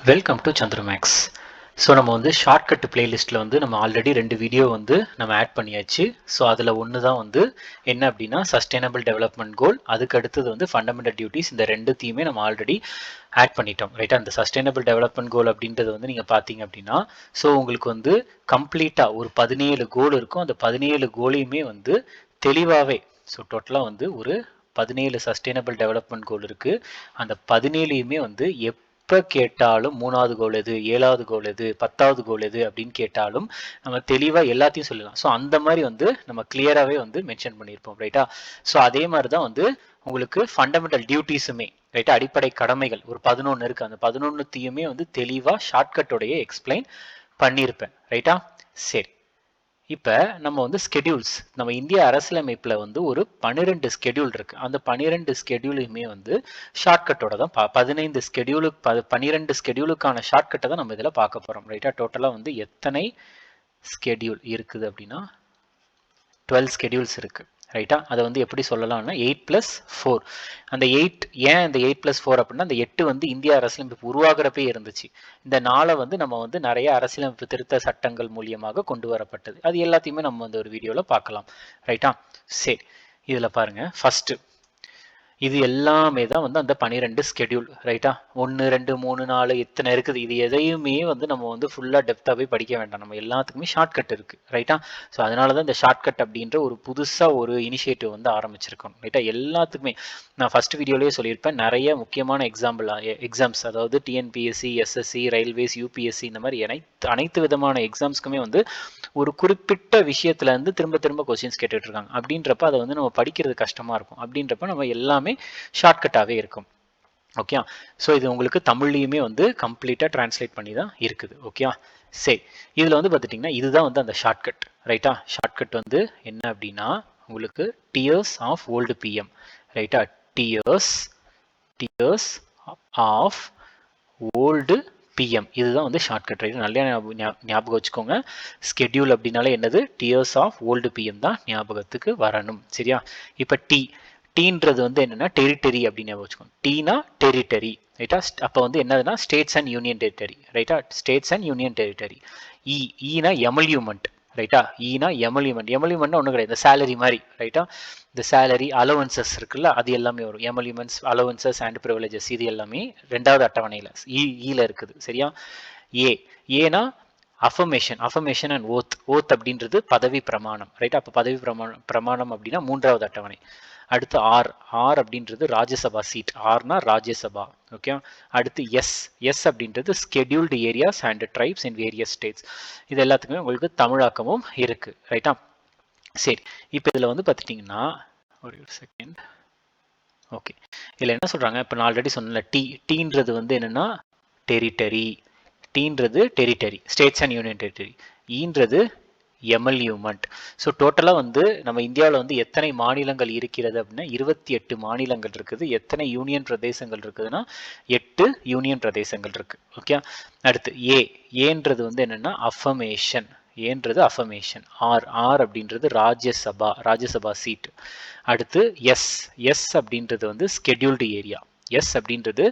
Welcome to சந்திரமேக்ஸ். So நம்ம வந்து shortcut பிளேலிஸ்ட்டில் வந்து நம்ம ஆல்ரெடி 2 வீடியோ வந்து நம்ம ஆட் பண்ணியாச்சு. ஸோ அதில் ஒன்று தான் வந்து என்ன அப்படின்னா சஸ்டைனபிள் டெவலப்மெண்ட் கோல், அதுக்கு அடுத்தது வந்து ஃபண்டமெண்டல் டியூட்டிஸ். இந்த ரெண்டுத்தையுமே நம்ம ஆல்ரெடி ஆட் பண்ணிட்டோம் ரைட்டா. அந்த சஸ்டைனபிள் டெவலப்மெண்ட் கோல் அப்படின்றது வந்து நீங்கள் பார்த்தீங்க அப்படின்னா ஸோ உங்களுக்கு வந்து கம்ப்ளீட்டாக ஒரு 17 கோல் இருக்கும். அந்த 17 கோலையுமே வந்து தெளிவாகவே ஸோ டோட்டலாக வந்து ஒரு 17 சஸ்டைனபிள் டெவலப்மெண்ட் கோல் இருக்குது. அந்த 17யுமே வந்து எப்போ கேட்டாலும் 3வது கோல் எது, 7வது கோல் எது, 10வது கோல் எது அப்படின்னு கேட்டாலும் நம்ம தெளிவாக எல்லாத்தையும் சொல்லலாம். ஸோ அந்த மாதிரி வந்து நம்ம கிளியராகவே வந்து மென்ஷன் பண்ணியிருப்போம் ரைட்டா. ஸோ அதே மாதிரி தான் வந்து உங்களுக்கு ஃபண்டமெண்டல் டியூட்டிஸுமே ரைட்டா, அடிப்படை கடமைகள் ஒரு 11 இருக்குது. அந்த 11த்தையுமே வந்து தெளிவாக ஷார்ட்கட்டோடைய எக்ஸ்பிளைன் பண்ணியிருப்பேன் ரைட்டா. சரி, இப்போ நம்ம வந்து ஸ்கெடியூல்ஸ், நம்ம இந்திய அரசியலமைப்பில் வந்து ஒரு 12 ஸ்கெடியூல் இருக்குது. அந்த 12 ஸ்கெடியூலுமே வந்து ஷார்ட்கட்டோட தான் 15 ஸ்கெடியூலுக்கு 12 ஸ்கெடியூலுக்கான ஷார்ட்கட்டை தான் நம்ம இதில் பார்க்க போகிறோம் ரைட்டா. டோட்டலாக வந்து எத்தனை ஸ்கெடியூல் இருக்குது அப்படின்னா 12 ஸ்கெடியூல்ஸ் இருக்குது ரைட்டா. அதை வந்து எப்படி சொல்லலாம்னா 8+4. அந்த 8 ஏன் அந்த 8+4 அப்படின்னா அந்த 8 வந்து இந்திய அரசியலமைப்பு உருவாகிறப்பே இருந்துச்சு. இந்த 4 வந்து நம்ம வந்து நிறைய அரசியலமைப்பு திருத்த சட்டங்கள் மூலியமாக கொண்டு வரப்பட்டது. அது எல்லாத்தையுமே நம்ம வந்து ஒரு வீடியோவில் பார்க்கலாம் ரைட்டா. சரி, இதில் பாருங்க ஃபர்ஸ்ட் இது எல்லாமே தான் வந்து அந்த 12 ஸ்கெடியூல் ரைட்டா. 1 2 3 4 இத்தனை இருக்குது. இது எதையுமே வந்து நம்ம வந்து ஃபுல்லாக டெப்த்தாக போய் படிக்க வேண்டாம். நம்ம எல்லாத்துக்குமே ஷார்ட்கட் இருக்குது ரைட்டா. ஸோ அதனால தான் இந்த ஷார்ட்கட் அப்படின்ற ஒரு புதுசாக ஒரு இனிஷியேட்டிவ் வந்து ஆரம்பிச்சிருக்கோம் ரைட்டா. எல்லாத்துக்குமே நான் ஃபர்ஸ்ட் வீடியோலேயே சொல்லியிருப்பேன், நிறைய முக்கியமான எக்ஸாம்ஸ், அதாவது டிஎன்பிஎஸ்சி, எஸ்எஸ்சி, ரயில்வேஸ், யூபிஎஸ்சி, இந்த மாதிரி அனைத்து விதமான எக்ஸாம்ஸ்க்குமே வந்து ஒரு குறிப்பிட்ட விஷயத்துல இருந்து திரும்ப திரும்ப கொஸ்டின்ஸ் கேட்டுட்டு இருக்காங்க. அப்படின்றப்ப அதை வந்து நம்ம படிக்கிறது கஷ்டமா இருக்கும். அப்படின்றப்ப நம்ம எல்லாமே ஷார்ட்கட்டாகவே இருக்கும். ஓகே, ஸோ இது உங்களுக்கு தமிழ்லையுமே வந்து கம்ப்ளீட்டாக டிரான்ஸ்லேட் பண்ணி தான் இருக்குது. ஓகே, சரி, இதில் வந்து பார்த்துட்டிங்கன்னா இதுதான் வந்து அந்த ஷார்ட்கட் ரைட்டா. ஷார்ட்கட் வந்து என்ன அப்படின்னா உங்களுக்கு டியர்ஸ் ஆஃப் ஓல்டு பிஎம் ரைட்டா. டியர்ஸ் ஆஃப் ஓல்டு பிஎம், இதுதான் வந்து ஷார்ட்கட் ரைட். நல்லா ஞாபகம் வச்சுக்கோங்க. ஸ்கெடியூல் அப்படின்னாலே என்னது, டியர்ஸ் ஆஃப் ஓல்டு பிஎம் தான் ஞாபகத்துக்கு வரணும் சரியா. இப்போ டீன்றது வந்து என்னன்னா டெரிட்டரி அப்படின்னு ஞாபகம் வச்சுக்கோங்க. டீனா டெரிட்டரி ரைட்டா. அப்போ வந்து என்னதுன்னா ஸ்டேட்ஸ் அண்ட் யூனியன் டெரிட்டரி ரைட்டா. States and union territory. ஈனா எமல்யூமெண்ட் ரைட்டா. ஈனா எமல்யூமெண்ட் ஒன்றும் கிடையாது, இந்த சேலரி மாதிரி ரைட்டா. இந்த சேலரி அலவன்சஸ் இருக்குல்ல, அது எல்லாமே வரும். எமல்யூமெண்ட்ஸ், அலவன்சஸ் அண்ட் ப்ரிவிலேஜஸ், இது எல்லாமே 2வது அட்டவணையில் ஈல இருக்குது சரியா. ஏனா அஃபர்மேஷன் அண்ட் ஓத் அப்படின்றது பதவி பிரமாணம் ரைட்டா. அப்போ பதவி பிரமாணம் அப்படின்னா 3வது அட்டவணை. அடுத்து ஆர் அப்படின்றது ராஜ்யசபா சீட், ஆர்னா ராஜ்யசபா. ஓகே, அடுத்து எஸ் அப்படின்றது scheduled areas and tribes in various states. இது எல்லாத்துக்குமே உங்களுக்கு தமிழாக்கமும் இருக்கு ரைட்டா. சரி, இப்போ இதில் வந்து பார்த்துட்டிங்கன்னா ஒரு செகண்ட். ஓகே, இதில் என்ன சொல்கிறாங்க, இப்போ நான் ஆல்ரெடி சொன்னல டீன்றது வந்து என்னென்னா territory, territory states and union territory. ஈன்றது எமல்யூமெண்ட். ஸோ டோட்டலாக வந்து நம்ம இந்தியாவில் வந்து எத்தனை மாநிலங்கள் இருக்கிறது அப்படின்னா 28 மாநிலங்கள் இருக்குது. எத்தனை யூனியன் பிரதேசங்கள் இருக்குதுன்னா 8 யூனியன் பிரதேசங்கள் இருக்கு. ஓகே, அடுத்து ஏன்றது வந்து என்னன்னா அஃபர்மேஷன், ஆர் அப்படின்றது ராஜ்யசபா சீட். அடுத்து எஸ் அப்படின்றது வந்து ஸ்கெடியூல்டு ஏரியா. எஸ் அப்படின்றது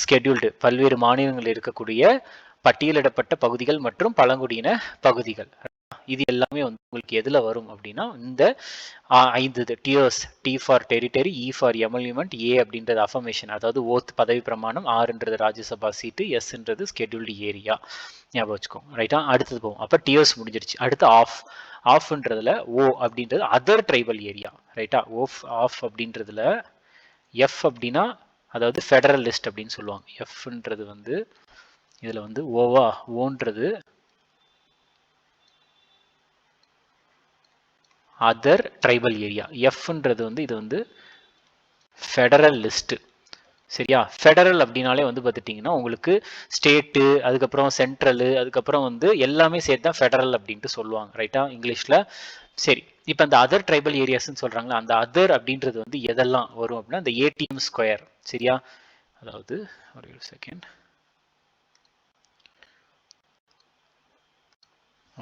ஸ்கெடியூல்டு பல்வேறு மாநிலங்கள் இருக்கக்கூடிய பட்டியலிடப்பட்ட பகுதிகள் மற்றும் பழங்குடியின பகுதிகள். இது எல்லாமே வந்து உங்களுக்கு எதுல வரும் அப்படின்னா இந்த 5 tears. T for territory, E for emolument, A அப்படின்றது அஃபர்மேஷன் அதாவது ஓத் பதவி பிரமாணம், ஆர்ன்றது ராஜ்யசபா சீட்டு, எஸ்ன்றது ஸ்கெடியூல்டு ஏரியா ஞாபகம் வச்சுக்கோங்க ரைட்டா. அடுத்தது போகும். அப்போ டியர்ஸ் முடிஞ்சிருச்சு. அடுத்து ஆஃப்ன்றதுல ஓ அப்படின்றது அதர் ட்ரைபல் ஏரியா ரைட்டா. ஆஃப் அப்படின்றதுல எஃப் அப்படின்னா அதாவது ஃபெடரல் லிஸ்ட் அப்படின்னு சொல்லுவாங்க. எஃப்ன்றது வந்து இதுல வந்து ஓன்றது அதர் ட்ரைபல் ஏரியா. எஃப்ன்றது வந்து இது வந்து ஃபெடரல் லிஸ்ட் சரியா. ஃபெடரல் அப்படின்னாலே வந்து பார்த்துட்டிங்கன்னா உங்களுக்கு ஸ்டேட்டு, அதுக்கப்புறம் சென்ட்ரலு, அதுக்கப்புறம் வந்து எல்லாமே சேர்த்து தான் ஃபெடரல் அப்படின்ட்டு சொல்லுவாங்க ரைட்டா இங்கிலீஷில். சரி, இப்போ அந்த அதர் ட்ரைபல் ஏரியாஸ்ன்னு சொல்கிறாங்களா, அந்த அதர் அப்படின்றது வந்து எதெல்லாம் வரும் அப்படின்னா அந்த ஏடிஎம் ஸ்கொயர் சரியா. அதாவது ஒரு செகண்ட்.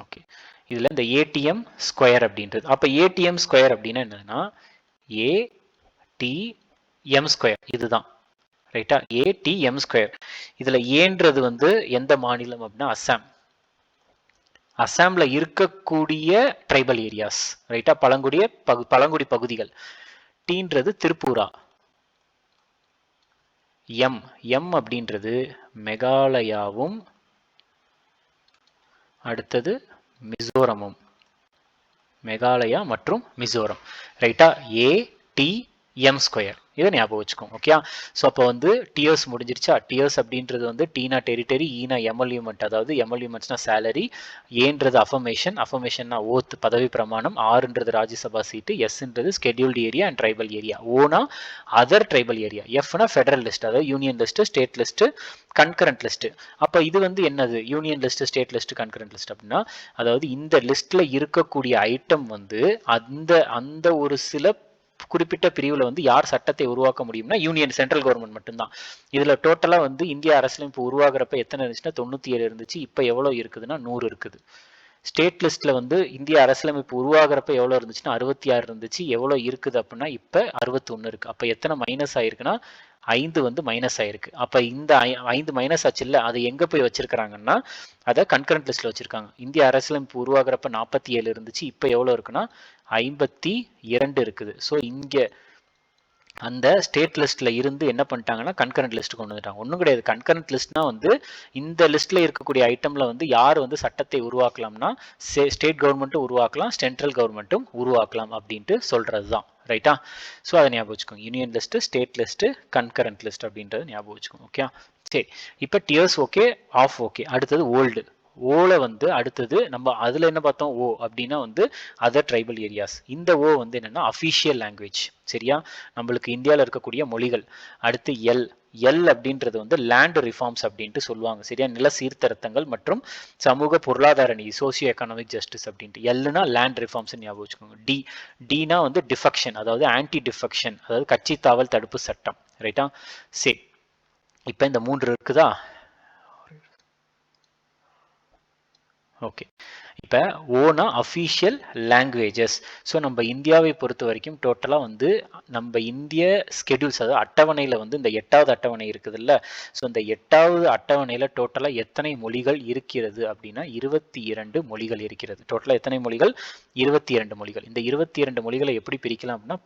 ஓகே, இதில் இந்த ஏடிஎம் ஸ்கொயர் அப்படின்றது. அப்போ ஏடிஎம் ஸ்கொயர் அப்படின்னா என்னன்னா ஏடிஎம் ஸ்கொயர் இதுதான் ரைட்டா, ATM². இதுல ஏன்றது வந்து எந்த மாநிலம் அப்படின்னா அஸ்ஸாம். அஸ்ஸாம்ல இருக்கக்கூடிய ட்ரைபல் ஏரியாஸ், ரைட்டா, பழங்குடி பகுதிகள். டீன்றது திரிபுரா. எம் அப்படின்றது மெகாலயாவும் அடுத்தது மிசோரமும். மெகாலயா மற்றும் மிசோரம், ரைட்டா. ATM². இதை ஞாபகம் வச்சுக்கோங்க. ஓகே, ஸோ அப்போ வந்து டியர்ஸ் முடிஞ்சிருச்சா. டியர்ஸ் அப்படின்றது வந்து டீனா டெரிட்டரி, ஈனா எமல்யூமெண்ட், அதாவது எமல்யூமெண்ட்ஸ்னா சேலரி, ஏன்றது அஃபர்மேஷன், அஃபர்மேஷன்னா ஓத் பதவி பிரமாணம், ஆறுன்றது ராஜ்யசபா சீட்டு, எஸ்ன்றது scheduled area and tribal area, ஓனா அதர் ட்ரைபல் ஏரியா, எஃப்னா ஃபெடரல் லிஸ்ட், அதாவது union list, state list, concurrent list. அப்போ இது வந்து என்னது union list, state list, concurrent list அப்படின்னா, அதாவது இந்த லிஸ்ட்ல இருக்கக்கூடிய ஐட்டம் வந்து அந்த ஒரு சில குறிப்பிட்ட பிரிவுல வந்து யார் சட்டத்தை உருவாக்க முடியும்னா யூனியன் சென்ட்ரல் கவர்மெண்ட் மட்டும்தான். இதுல டோட்டலா வந்து இந்திய அரசியலமைப்பு உருவாகிறப்ப எத்தனை இருந்துச்சுன்னா 97 இருந்துச்சு. இப்ப எவ்வளவு இருக்குதுன்னா 100 இருக்குது. ஸ்டேட் லிஸ்ட்ல வந்து இந்திய அரசியலமைப்பு உருவாகிறப்ப எவ்வளவு இருந்துச்சுன்னா 66 இருந்துச்சு. எவ்வளவு இருக்குது அப்படின்னா இப்ப 61 இருக்கு. அப்ப எத்தனை மைனஸ் ஆயிருக்குன்னா 5 வந்து மைனஸ் ஆயிருக்கு. அப்ப இந்த 5 மைனஸ் ஆச்சு இல்ல, அது எங்க போய் வச்சிருக்காங்கன்னா அதை கன்கரண்ட் லிஸ்ட்ல வச்சிருக்காங்க. இந்திய அரசியலமைப்பு உருவாகிறப்ப 47 இருந்துச்சு. இப்ப எவ்வளவு இருக்குன்னா 52 இருக்குது. ஸோ இங்க அந்த ஸ்டேட் லிஸ்ட்ல இருந்து என்ன பண்ணிட்டாங்கன்னா கன்கரண்ட் லிஸ்ட் கொண்டு வந்துட்டாங்க. ஒன்றும் கிடையாது, கன்கரண்ட் லிஸ்ட்னா வந்து இந்த லிஸ்ட்ல இருக்கக்கூடிய ஐட்டம்ல வந்து யார் வந்து சட்டத்தை உருவாக்கலாம்னா ஸ்டேட் கவர்மெண்ட்டும் உருவாக்கலாம், சென்ட்ரல் கவர்மெண்ட்டும் உருவாக்கலாம் அப்படின்ட்டு சொல்றது தான். ரைட்டா, ஸோ அதை ஞாபகம் வச்சுக்கோங்க. Union list, state list, concurrent list அப்படின்றது ஞாபகம் வச்சுக்கோங்க. ஓகே, சரி. இப்போ டியர்ஸ் ஓகே, ஆஃப் ஓகே. அடுத்தது ஓல்டு. ஓல வந்து அடுத்தது நம்ம அதுல என்ன பார்த்தோம், ஓ அப்படின்னா வந்து அதர் ட்ரைபல் ஏரியாஸ். இந்த ஓ வந்து என்னன்னா அஃபிஷியல் லாங்குவேஜ். சரியா, நம்மளுக்கு இந்தியாவில் இருக்கக்கூடிய மொழிகள். அடுத்து எல் அப்படின்றது வந்து லேண்ட் ரிஃபார்ம்ஸ் அப்படின்ட்டு சொல்லுவாங்க. சரியா, நில சீர்திருத்தங்கள் மற்றும் சமூக பொருளாதார நீதி, சோசியோ எக்கனாமிக் ஜஸ்டிஸ் அப்படின்ட்டு. எல்னா லேண்ட் ரிஃபார்ம்ஸ் ஞாபகம் வச்சுக்கோங்க. டினா வந்து டிஃபெக்ஷன், அதாவது ஆன்டி டிஃபெக்ஷன், அதாவது கட்சி தாவல் தடுப்பு சட்டம். ரைட்டா, சரி. இப்ப இந்த 3 இருக்குதா. ஓகே, இப்போ ஓனா அஃபிஷியல் லாங்குவேஜஸ். ஸோ நம்ம இந்தியாவை பொறுத்த வரைக்கும் டோட்டலாக வந்து நம்ம இந்திய ஸ்கெடியூல்ஸ், அதாவது அட்டவணையில் வந்து இந்த 8வது அட்டவணை இருக்குதுல்ல. ஸோ இந்த 8வது அட்டவணையில் டோட்டலாக எத்தனை மொழிகள் இருக்கிறது அப்படின்னா 22 மொழிகள் இருக்கிறது. டோட்டலாக எத்தனை மொழிகள்? 22 மொழிகள். இந்த 22 மொழிகளை எப்படி பிரிக்கலாம் அப்படின்னா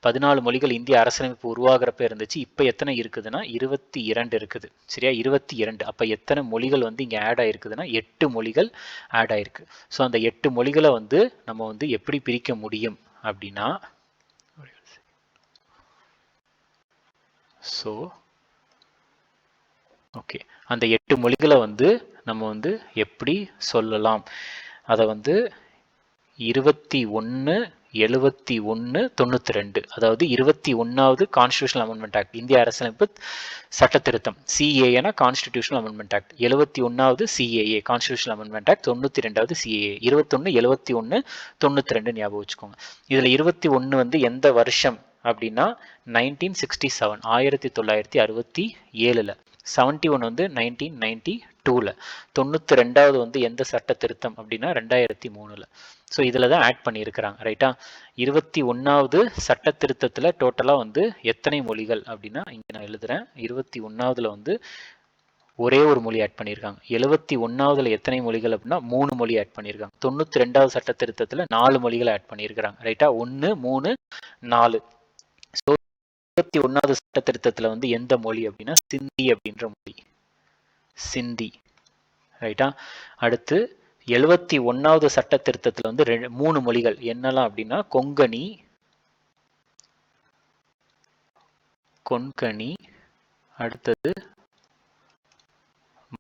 14 மொழிகள் இந்திய அரசியலமைப்பு உருவாகிறப்ப இருந்துச்சு. இப்போ எத்தனை இருக்குதுன்னா 22 இருக்குது. சரியா, 22. அப்போ எத்தனை மொழிகள் வந்து இங்கே ஆட் ஆயிருக்குதுன்னா 8 மொழிகள் ஆட் ஆயிருக்கு. ஸோ அந்த 8 மொழிகளை வந்து நம்ம வந்து எப்படி பிரிக்க முடியும் அப்படின்னா, ஸோ ஓகே, அந்த 8 மொழிகளை வந்து நம்ம வந்து எப்படி சொல்லலாம், அதை வந்து 21, 71, 92, அதாவது 21வது கான்ஸ்டிடியூஷனல் அமெண்ட்மெண்ட் ஆக்ட், இந்திய அரசியலமைப்பு சட்ட திருத்தம், CAA கான்ஸ்டிடியூஷனல் அமெண்ட்மெண்ட் ஆக்ட், 71வது CAA கான்ஸ்டிடியூஷனல் அமெண்ட்மெண்ட் ஆக்ட், 92வது CAA, 21, 71, 92 ஞாபகம் வச்சுக்கோங்க. இதுல 21 வந்து எந்த வருஷம் அப்படின்னா 1967, 1967ல. 71 வந்து 1992ல. 92வது வந்து எந்த சட்ட திருத்தம் அப்படின்னா 2003ல. ஸோ இதில் தான் ஆட் பண்ணியிருக்கிறாங்க. ரைட்டா, 21வது சட்ட திருத்தத்தில் டோட்டலாக வந்து எத்தனை மொழிகள் அப்படின்னா இங்கே நான் எழுதுறேன். 21வதுல வந்து ஒரே ஒரு மொழி ஆட் பண்ணியிருக்காங்க. 71வதுல எத்தனை மொழிகள் அப்படின்னா 3 மொழி ஆட் பண்ணியிருக்காங்க. 92வது சட்ட திருத்தத்தில் 4 மொழிகள் ஆட் பண்ணியிருக்கிறாங்க. ரைட்டா, 1, 3, 4. ஸோ 21வது சட்ட திருத்தத்தில் வந்து எந்த மொழி அப்படின்னா சிந்தி அப்படின்ற மொழி, சிந்தி. ரைட்டா, அடுத்து 71வது சட்ட திருத்தத்தில் வந்து 3 மொழிகள் என்னெல்லாம் அப்படின்னா கொங்கணி, அடுத்தது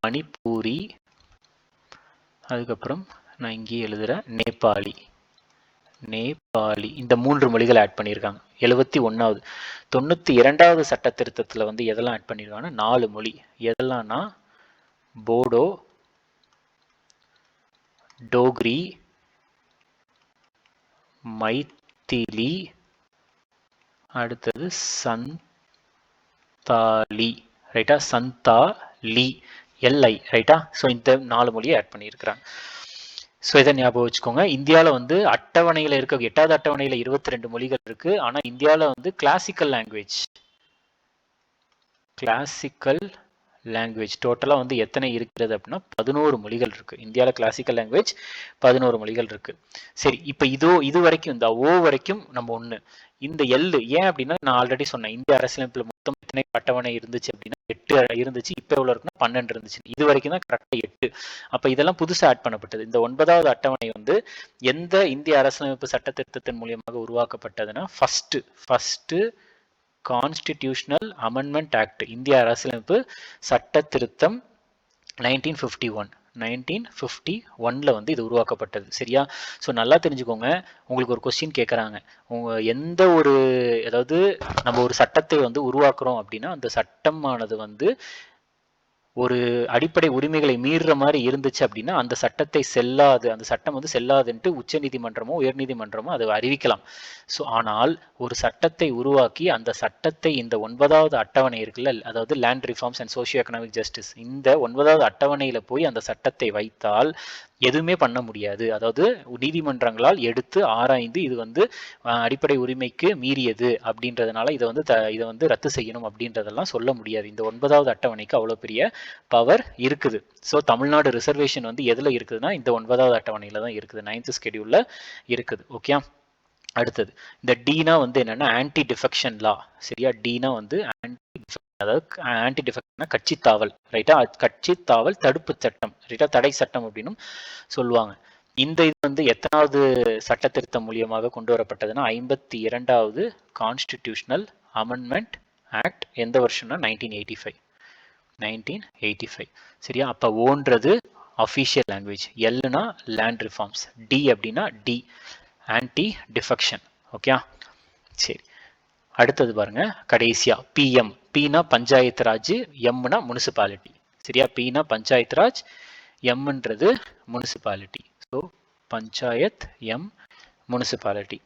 மணிப்பூரி, அதுக்கப்புறம் நான் இங்கே எழுதுறேன் நேபாளி. இந்த 3 மொழிகள் ஆட் பண்ணியிருக்காங்க 71வது. 92வது சட்ட திருத்தத்தில் வந்து எதெல்லாம் ஆட் பண்ணியிருக்காங்கன்னா 4 மொழி. எதெல்லாம்னா போடோ, டோக்ரி, மைத்திலி, அடுத்தது சந்தாலி. ரைட்டா, சந்தாலி, LI. ரைட்டா, ஸோ இந்த 4 மொழியை ஆட் பண்ணியிருக்கிறாங்க. ஸோ இதை ஞாபகம் வச்சுக்கோங்க. இந்தியாவில் வந்து அட்டவணையில் இருக்க 8வது அட்டவணையில் 22 மொழிகள் இருக்கு. ஆனால் இந்தியாவில் வந்து கிளாசிக்கல் லாங்குவேஜ் கிளாசிக்கல் லாங்குவேஜ் டோட்டலாக வந்து எத்தனை இருக்கிறது அப்படின்னா 11 மொழிகள் இருக்கு. இந்தியாவில் கிளாசிக்கல் லாங்குவேஜ் 11 மொழிகள் இருக்கு. சரி, இப்போ இது வரைக்கும் இந்த ஓ வரைக்கும் நம்ம ஒன்று. இந்த எல் ஏன் அப்படின்னா நான் ஆல்ரெடி சொன்னேன், இந்திய அரசியலமைப்பில் மொத்தம் எத்தனை அட்டவணை இருந்துச்சு அப்படின்னா 8 இருந்துச்சு. இப்போ எவ்வளோ இருக்குன்னா 12 இருந்துச்சு. இது வரைக்கும் தான் கரெக்டாக 8. அப்போ இதெல்லாம் புதுசாக ஆட் பண்ணப்பட்டது. இந்த 9வது அட்டவணை வந்து எந்த இந்திய அரசியலமைப்பு சட்ட திருத்தத்தின் மூலியமாக உருவாக்கப்பட்டதுன்னா ஃபர்ஸ்ட் கான்ஸ்டிடியூஷனல் அமெண்ட்மெண்ட் ஆக்ட், இந்திய அரசியலமைப்பு சட்ட திருத்தம் 1951 வந்து இது உருவாக்கப்பட்டது. சரியா? ஸோ நல்லா தெரிஞ்சுக்கோங்க. உங்களுக்கு ஒரு கொஸ்டின் கேட்குறாங்க, எந்த ஒரு அதாவது நம்ம ஒரு சட்டத்தை வந்து உருவாக்குறோம் அப்படின்னா அந்த சட்டமானது வந்து ஒரு அடிப்படை உரிமைகளை மீறுற மாதிரி இருந்துச்சு அப்படின்னா அந்த சட்டத்தை செல்லாது, அந்த சட்டம் வந்து செல்லாதுன்ட்டு உச்ச நீதிமன்றமோ உயர்நீதிமன்றமோ அதை அறிவிக்கலாம். ஸோ ஆனால் ஒரு சட்டத்தை உருவாக்கி அந்த சட்டத்தை இந்த 9வது அட்டவணை இருக்குல்ல, அதாவது land reforms and socio economic justice, இந்த 9வது அட்டவணையில் போய் அந்த சட்டத்தை வைத்தால் எதுவுமே பண்ண முடியாது. அதாவது நீதிமன்றங்களால் எடுத்து ஆராய்ந்து இது வந்து அடிப்படை உரிமைக்கு மீறியது அப்படின்றதுனால இதை வந்து ரத்து செய்யணும் அப்படின்றதெல்லாம் சொல்ல முடியாது. இந்த 9வது அட்டவணைக்கு அவ்வளோ பெரிய பவர் இருக்குது. ஸோ தமிழ்நாடு ரிசர்வேஷன் வந்து எதில் இருக்குதுன்னா இந்த 9வது அட்டவணையில் தான் இருக்குது, 9th ஸ்கெடியூல்ல இருக்குது. ஓகே, அடுத்தது இந்த டீனா வந்து என்னன்னா ஆன்டி டிஃபெக்ஷன் லா. சரியா? டீனா வந்து அதாவது ஆன்டி டிஃபெக்ட்னா கட்சி தாவல். ரைட்டா? கட்சி தாவல் தடுப்பு சட்டம், ரைட்டா? தடை சட்டம் அப்படின்னு சொல்லுவாங்க. இந்த இது வந்து எத்தனாவது சட்ட திருத்தம் மூலியமாக கொண்டு வரப்பட்டதுன்னா 52வது கான்ஸ்டிடியூஷனல் அமெண்ட்மெண்ட் ஆக்ட். எந்த வருஷம்னா 1985. சரியா? அப்ப ஓன்றது அஃபிஷியல் லாங்குவேஜ், எல்னா லேண்ட் ரிஃபார்ம்ஸ், டி அப்படின்னா டி ஆன்டி டிஃபெக்ஷன். ஓகே, சரி. அடுத்தது பாருங்க, கடைசியா பிஎம். பினா பஞ்சாயத்து ராஜ், எம்னா முனிசிபாலிட்டி. சரியா? பினா பஞ்சாயத்து ராஜ், எம்ன்றது municipality. So panchayat, M municipality.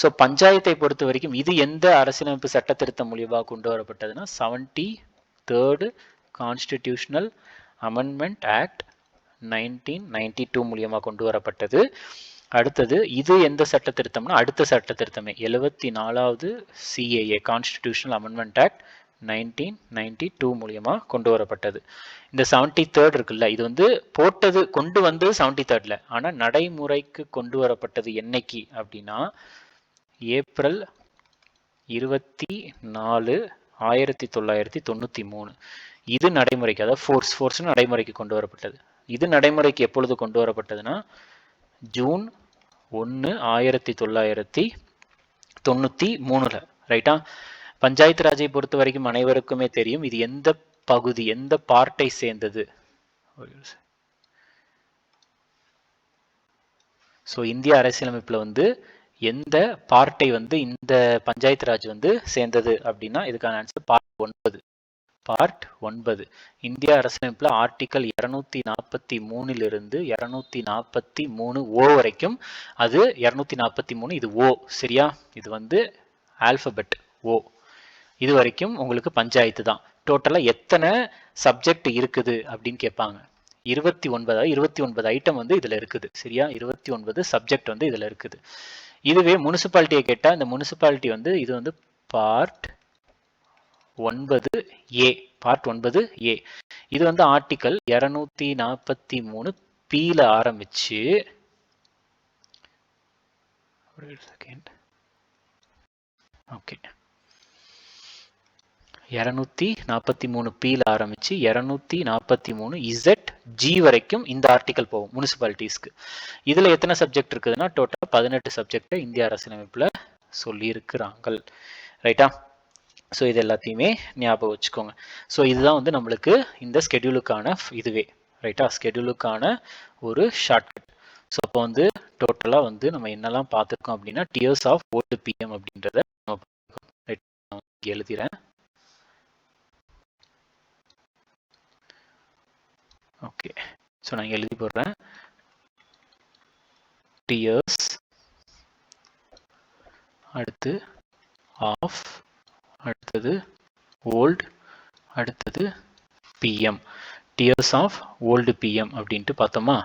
So பஞ்சாயத்தை பொறுத்த வரைக்கும் இது எந்த அரசியலமைப்பு சட்ட திருத்தம் மூலியமாக கொண்டு வரப்பட்டதுன்னா 73rd கான்ஸ்டிடியூஷனல் அமெண்ட்மெண்ட் ஆக்ட் 1992 மூலியமாக கொண்டு வரப்பட்டது. அடுத்தது இது எந்த சட்ட திருத்தம்னா அடுத்த சட்ட திருத்தமே 74வது CAA கான்ஸ்டிடியூஷனல் அமெண்ட்மெண்ட் ஆக்ட் 1992 மூலியமா கொண்டு வரப்பட்டது. இந்த 73rd இருக்குல்ல, இது வந்து கொண்டு வந்து 73ல, ஆனா நடைமுறைக்கு கொண்டு வரப்பட்டது என்னைக்கு அப்படின்னா ஏப்ரல் 24, 1993. இது நடைமுறைக்கு, அதாவது ஃபோர்ஸ் நடைமுறைக்கு கொண்டு வரப்பட்டது. இது நடைமுறைக்கு எப்பொழுது கொண்டு வரப்பட்டதுன்னா ஜூன் 1, 1993. ரைட்டா? பஞ்சாயத்து ராஜை பொறுத்த வரைக்கும் அனைவருக்குமே தெரியும் இது எந்த பகுதி, எந்த பார்ட்டை சேர்ந்தது. ஸோ இந்திய அரசியலமைப்புல வந்து எந்த பார்ட்டை வந்து இந்த பஞ்சாயத்து ராஜ் வந்து சேர்ந்தது அப்படின்னா இதுக்கான ஆன்சர் பார்ட் 9. இந்திய அரசியலமைப்புல ஆர்டிகல் 243 243 ஓ வரைக்கும், அது 243 இது ஓ. சரியா? இது வந்து ஆல்பபெட் ஓ. இது வரைக்கும் உங்களுக்கு பஞ்சாயத்து தான். டோட்டலா எத்தனை சப்ஜெக்ட் இருக்குது அப்படின்னு கேட்பாங்க. 29 ஐட்டம் வந்து இதுல இருக்குது. சரியா? 29 சப்ஜெக்ட் வந்து இதுல இருக்குது. இதுவே முனிசிபாலிட்டியை கேட்டா இந்த முனிசிபாலிட்டி வந்து இது வந்து பார்ட் 9A. Part 9A. இது வந்து ஆர்டிகல் 243 Pல ஆரம்பிச்சு ஓகே 243 Pல ஆரம்பிச்சு 243 ZG வரைக்கும் இந்த ஆர்டிகல் போகும் முனிசிபாலிட்டிஸ்க்கு. இதுல எத்தனை சப்ஜெக்ட் இருக்குதுன்னா டோட்டல் 18 சப்ஜெக்ட் இந்திய அரசியலமைப்புல சொல்லி இருக்கிறாங்க. ரைட்டா? ஸோ இது எல்லாத்தையுமே ஞாபகம் வச்சுக்கோங்க. ஸோ இதுதான் வந்து நம்மளுக்கு இந்த ஸ்கெடியூலுக்கான இதுவே. ரைட்டா? ஸ்கெடியூலுக்கான ஒரு ஷார்ட்கட். ஸோ அப்போ வந்து டோட்டலாக வந்து நம்ம என்னெல்லாம் பார்த்துருக்கோம் அப்படின்னா டியர்ஸ் ஆஃப் ஓல்டு பிஎம் அப்படின்றத நம்ம எழுதிறேன். ஓகே, ஸோ நான் எழுதி போடுறேன். டியர்ஸ், அடுத்து ஆஃப், அடுத்தது ஓல்டு, அடுத்தது PM. Tears of old PM அப்படின்ட்டு பார்த்தோமா?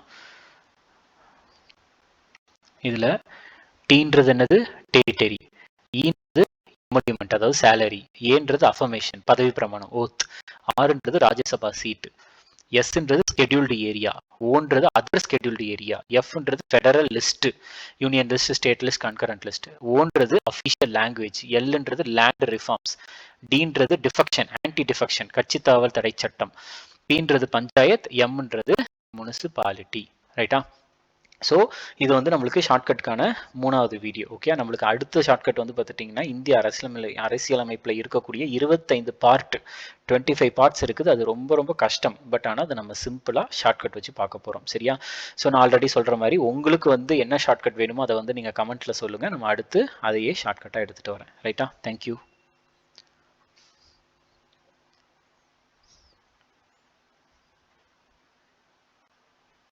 இதுல டீன்றது என்னது? டெரிட்டரி. ஈன்றது எமோல்யூமெண்ட் அதாவது சேலரி, ஏன்றது அஃபர்மேஷன் பதவி பிரமாணம் ஓத், ஆறுன்றது ராஜ்யசபா சீட், எஸ்ன்றது ஸ்கெடியூல்டு ஏரியா, ஓன்றது அதர் ஸ்கெடியூல்டு ஏரியா, எஃப்ன்றது federal list, union list, state list, concurrent list, ஓன்றது அஃபிஷியல் லாங்குவேஜ், எல்ன்றது லேண்ட் ரிஃபார்ம்ஸ், டீன்றது டிஃபெக்ஷன் ஆன்டி டிஃபெக்ஷன் கட்சி தாவல் தடை சட்டம், பீன்றது பஞ்சாயத், எம்ன்றது முனிசிபாலிட்டி. ரைட்டா? ஸோ இது வந்து நம்மளுக்கு ஷார்ட்கட்கான 3வது வீடியோ. ஓகே, நம்மளுக்கு அடுத்த ஷார்ட்கட் வந்து பார்த்துட்டிங்கன்னா இந்திய அரசியலமைப்பில் இருக்கக்கூடிய 25 பார்ட் 25 பார்ட்ஸ் இருக்குது. அது ரொம்ப ரொம்ப கஷ்டம். பட் ஆனால் அதை நம்ம சிம்பிளாக ஷார்ட்கட் வச்சு பார்க்க போகிறோம். சரியா? ஸோ நான் ஆல்ரெடி சொல்கிற மாதிரி உங்களுக்கு வந்து என்ன ஷார்ட்கட் வேணுமோ அதை வந்து நீங்கள் கமெண்ட்டில் சொல்லுங்கள். நம்ம அடுத்து அதையே ஷார்ட்கட்டாக எடுத்துகிட்டு வரேன். ரைட்டா? தேங்க்யூ.